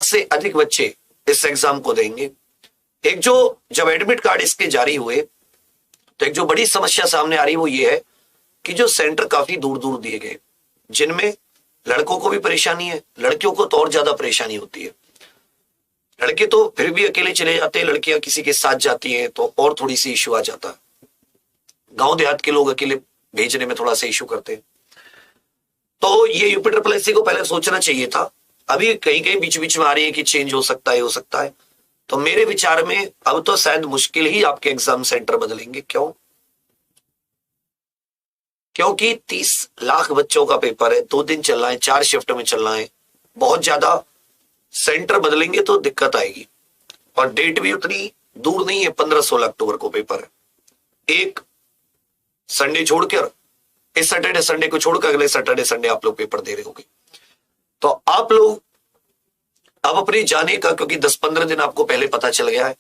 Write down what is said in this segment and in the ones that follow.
से अधिक बच्चे इस एग्जाम को देंगे। एक जो जब एडमिट कार्ड इसके जारी हुए तो एक जो बड़ी समस्या सामने आ रही वो ये है कि जो सेंटर काफी दूर दूर दिए गए, जिनमें लड़कों को भी परेशानी है, लड़कियों को तो और ज्यादा परेशानी होती है। लड़के तो फिर भी अकेले चले जाते हैं, लड़कियां किसी के साथ जाती हैं तो और थोड़ी सी इश्यू आ जाता है। गांव देहात के लोग अकेले भेजने में थोड़ा सा इश्यू करते हैं। तो ये यूपी ट्रिपल एससी को पहले सोचना चाहिए था। अभी कहीं कहीं बीच बीच में आ रही है कि चेंज हो सकता है, हो सकता है। तो मेरे विचार में अब तो शायद मुश्किल ही आपके एग्जाम सेंटर बदलेंगे। क्यों? क्योंकि 30 लाख बच्चों का पेपर है, 2 दिन चलना है, 4 शिफ्ट में चलना है, बहुत ज्यादा। सेंटर बदलेंगे तो दिक्कत आएगी। और डेट भी उतनी दूर नहीं है, 15-16 अक्टूबर को पेपर है। एक संडे छोड़कर, इस सैटरडे संडे को छोड़कर अगले सैटरडे संडे आप लोग पेपर दे रहे होंगे। तो आप लोग अब अपने जाने का, क्योंकि 10-15 दिन आपको पहले पता चल गया है,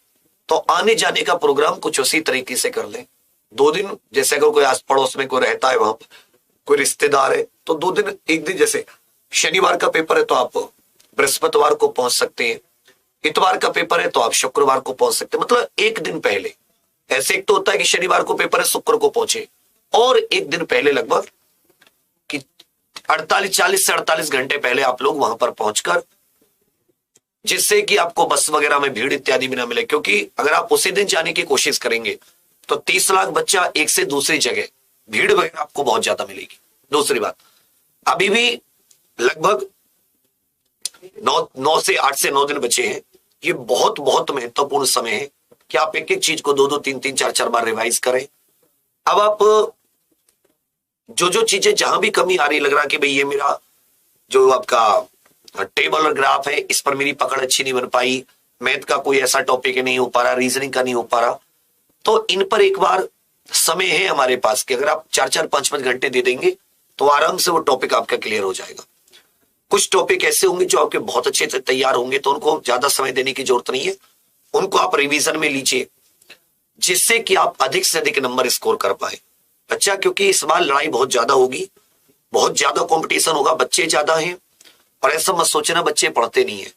तो आने जाने का प्रोग्राम कुछ उसी तरीके से कर लें। 2 दिन, जैसे अगर कोई आस पड़ोस में कोई रहता है, वहां पर कोई रिश्तेदार है, तो 2 दिन, एक दिन, जैसे शनिवार का पेपर है तो आप बृहस्पतिवार को पहुंच सकते हैं, इतवार का पेपर है तो आप शुक्रवार को पहुंच सकते हैं। मतलब एक दिन पहले। ऐसे एक तो होता है कि शनिवार को पेपर है, शुक्र को पहुंचे, और एक दिन पहले लगभग कि 40 से 48 घंटे पहले आप लोग वहां पर पहुंचकर, जिससे कि आपको बस वगैरह में भीड़ इत्यादि भी ना मिले। क्योंकि अगर आप उसी दिन जाने की कोशिश करेंगे तो 30 लाख बच्चा एक से दूसरी जगह, भीड़ वगैरह आपको बहुत ज्यादा मिलेगी। दूसरी बात, अभी भी लगभग 9 से 8 से 9 दिन बचे हैं। ये बहुत बहुत महत्वपूर्ण समय है कि आप एक एक चीज को 2-2, 3-3, 4-4 बार रिवाइज करें। अब आप जो चीजें जहां भी कमी आ रही, लग रहा कि भाई ये मेरा जो आपका टेबल और ग्राफ है, इस पर मेरी पकड़ अच्छी नहीं बन पाई, मैथ का कोई ऐसा टॉपिक नहीं हो पा रहा, रीजनिंग का नहीं हो पा रहा, तो इन पर एक बार समय है हमारे पास कि अगर आप 4-4, 5-5 घंटे दे देंगे तो आराम से वो टॉपिक आपका क्लियर हो जाएगा। कुछ टॉपिक ऐसे होंगे जो आपके बहुत अच्छे से तैयार होंगे, तो उनको ज्यादा समय देने की जरूरत नहीं है, उनको आप रिवीजन में लीजिए, जिससे कि आप अधिक से अधिक नंबर स्कोर कर पाए। अच्छा, क्योंकि इस बार लड़ाई बहुत ज्यादा होगी, बहुत ज्यादा कंपटीशन होगा, बच्चे ज्यादा हैं। और ऐसा मत सोचना बच्चे पढ़ते नहीं है।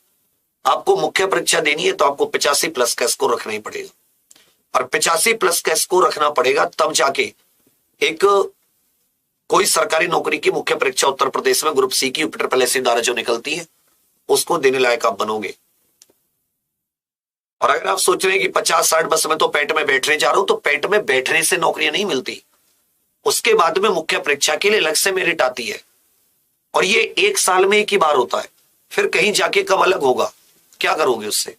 आपको मुख्य परीक्षा देनी है तो आपको 85+ का स्कोर रखना ही पड़ेगा, और 85+ का स्कोर रखना पड़ेगा, तब जाके एक कोई सरकारी नौकरी की मुख्य परीक्षा उत्तर प्रदेश में ग्रुप सी की यूपी ट्रिपल एससी द्वारा जो निकलती है, उसको देने लायक आप बनोगे। और अगर आप सोच रहे हैं कि 50-60 बस में तो पेट में बैठने जा रहा हूं, तो पेट में बैठने से नौकरियां नहीं मिलती, उसके बाद में मुख्य परीक्षा के लिए अलग से मेरिट आती है, और ये 1 साल में एक ही बार होता है। फिर कहीं जाके कब अलग होगा, क्या करोगे उससे?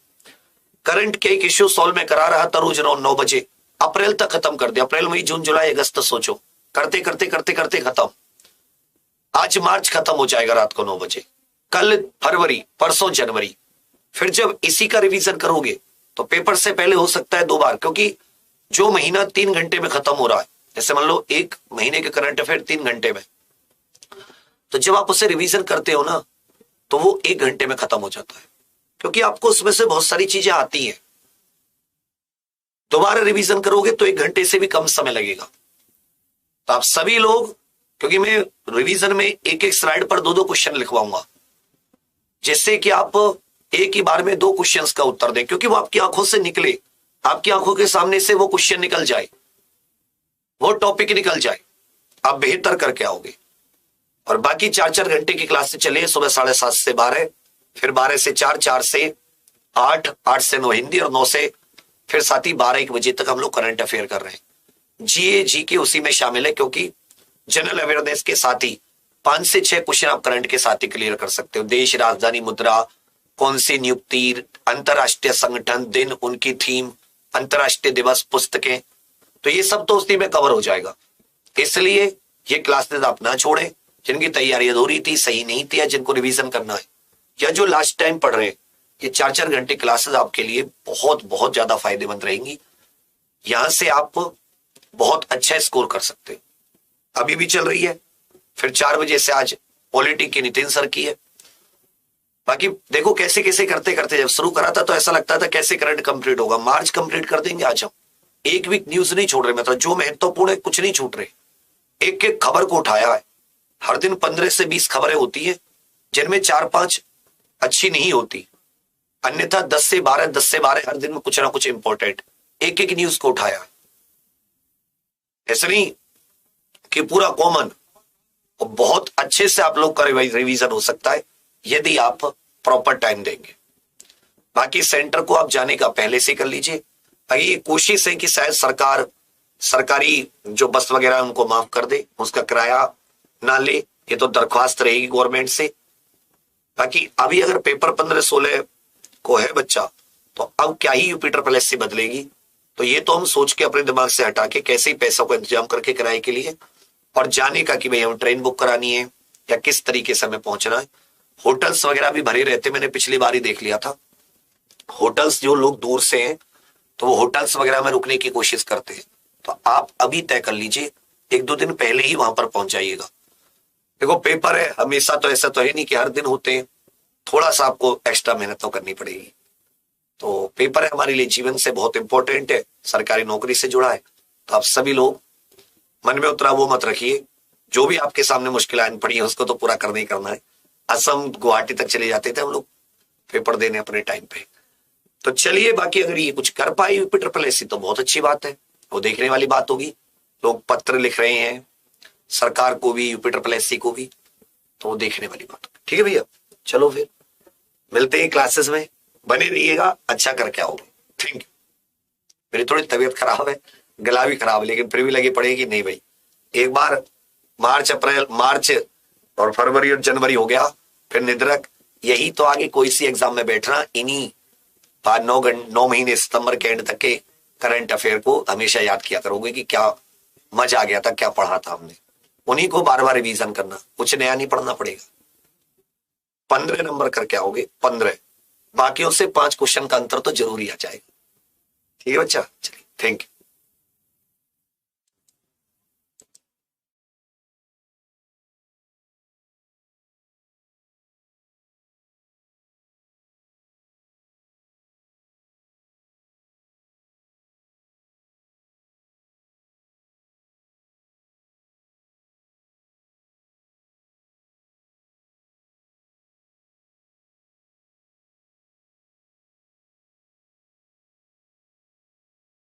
करंट के एक इश्यू सॉल्व में करा रहा था रोज 9 बजे, अप्रैल तक खत्म कर दिया। अप्रैल, मई, जून, जुलाई, अगस्त, सोचो, करते करते करते करते खत्म। आज मार्च खत्म हो जाएगा रात को 9 बजे, कल फरवरी, परसों जनवरी। फिर जब इसी का रिवीजन करोगे तो पेपर से पहले हो सकता है 2 बार, क्योंकि जो महीना 3 घंटे में खत्म हो रहा है, जैसे मान लो 1 महीने के करंट अफेयर 3 घंटे में, तो जब आप उसे रिवीजन करते हो ना, तो वो 1 घंटे में खत्म हो जाता है, क्योंकि आपको उसमें से बहुत सारी चीजें आती हैं। दोबारा रिवीजन करोगे तो 1 घंटे से भी कम समय लगेगा। तो आप सभी लोग, क्योंकि मैं रिवीजन में एक एक स्लाइड पर 2-2 क्वेश्चन लिखवाऊंगा, जिससे कि आप एक ही बार में 2 क्वेश्चंस का उत्तर दें, क्योंकि वो आपकी आंखों से निकले, आपकी आंखों के सामने से वो क्वेश्चन निकल जाए, वो टॉपिक निकल जाए, आप बेहतर करके आओगे। और बाकी 4-4 घंटे की क्लास से चलिए, सुबह 7:30 से 12, फिर 12 से 4, 4 से 8, 8 से 9 हिंदी, और 9 से फिर साथ ही 12-1 बजे तक हम लोग करंट अफेयर कर रहे हैं। जीए जीके उसी में शामिल है, क्योंकि जनरल अवेयरनेस के साथ ही 5 से 6 क्वेश्चन आप करंट के साथ ही क्लियर कर सकते हो। देश, राजधानी, मुद्रा, कौन सी नियुक्ति, अंतरराष्ट्रीय संगठन, दिन, उनकी थीम, अंतरराष्ट्रीय दिवस, पुस्तकें, तो ये सब तो उसी में कवर हो जाएगा। इसलिए ये क्लासेस आप ना छोड़ें, जिनकी तैयारी अधूरी थी, सही नहीं थी, या जिनको रिवीजन करना है, या जो लास्ट टाइम पढ़ रहे हैं, ये 4-4 घंटे क्लासेस आपके लिए बहुत बहुत ज्यादा फायदेमंद रहेंगी। यहां से आप बहुत अच्छा स्कोर कर सकते हो। अभी भी चल रही है, फिर 4 बजे से आज पॉलिटी की नितिन सर की है। बाकी देखो कैसे कैसे करते करते, जब शुरू करा था तो ऐसा लगता था कैसे करंट कंप्लीट होगा, मार्च कंप्लीट कर देंगे आज हम। एक भी न्यूज नहीं छोड़ रहे, मतलब जो महत्वपूर्ण है कुछ नहीं छूट रहे, एक एक खबर को उठाया है। हर दिन 15 से 20 खबरें होती है, जिनमें 4-5 अच्छी नहीं होती, अन्यथा 10 से 12 10 से 12 हर दिन में कुछ ना कुछ इंपॉर्टेंट एक एक न्यूज को उठाया। ऐसा नहीं कि पूरा कॉमन, और बहुत अच्छे से आप लोग का रिवीजन हो सकता है यदि आप प्रॉपर टाइम देंगे। बाकी सेंटर को आप जाने का पहले से कर लीजिए। ये कोशिश है कि शायद सरकारी जो बस वगैरह उनको माफ कर दे, उसका किराया ना ले, ये तो दरख्वास्त रहेगी गवर्नमेंट से। बाकी अभी अगर पेपर 15-16 को है बच्चा, तो अब क्या ही यूपी ट्रिपल एससी बदलेगी, तो ये तो हम सोच के अपने दिमाग से हटा के कैसे ही पैसों को इंतजाम करके किराए के लिए और जाने का कि भाई हम ट्रेन बुक करानी है या किस तरीके से हमें पहुंचना है। होटल्स वगैरह भी भरे रहते, मैंने पिछली बार ही देख लिया था। होटल्स जो लोग दूर से हैं तो वो होटल्स वगैरह में रुकने की कोशिश करते हैं, तो आप अभी तय कर लीजिए 1-2 दिन पहले ही वहां पर पहुंच जाइएगा। देखो पेपर है, हमेशा तो ऐसा तो है नहीं कि हर दिन होते हैं, थोड़ा सा आपको एक्स्ट्रा मेहनत तो करनी पड़ेगी। तो पेपर है हमारे लिए जीवन से बहुत इंपॉर्टेंट है, सरकारी नौकरी से जुड़ा है, तो आप सभी लोग मन में उतरा वो मत रखिए। जो भी आपके सामने मुश्किलें पड़ी है उसको तो पूरा करना ही करना है। असम गुवाहाटी तक चले जाते थे हम लोग पेपर देने अपने टाइम पे। तो चलिए, बाकी अगर ये कुछ कर पाए यूपी ट्रिपल एससी तो बहुत अच्छी बात है, वो देखने वाली बात होगी। लोग पत्र लिख रहे हैं सरकार को भी, यूपी ट्रिपल एससी को भी, तो वो देखने वाली बात होगी। ठीक है भैया, चलो फिर मिलते हैं क्लासेस में, बने रहिएगा, अच्छा करके आओगे। Thank you. मेरी थोड़ी तबीयत खराब है, गला भी खराब है, लेकिन फिर भी लगी पड़ेगी नहीं भाई। एक बार मार्च और फरवरी और जनवरी हो गया, फिर निद्रक, यही तो आगे कोई सी एग्जाम में बैठना, इन्हीं 9 महीने सितंबर के एंड तक के करंट अफेयर को हमेशा याद किया करोगे कि क्या मजा आ गया था, क्या पढ़ा था हमने। उन्हीं को बार बार रिवीजन करना, कुछ नया नहीं पढ़ना पड़ेगा। 15 नंबर करके आओगे, 15, बाकियों से 5 क्वेश्चन का अंतर तो जरूरी आ जाएगा। ठीक है बच्चा, चलिए, थैंक यू।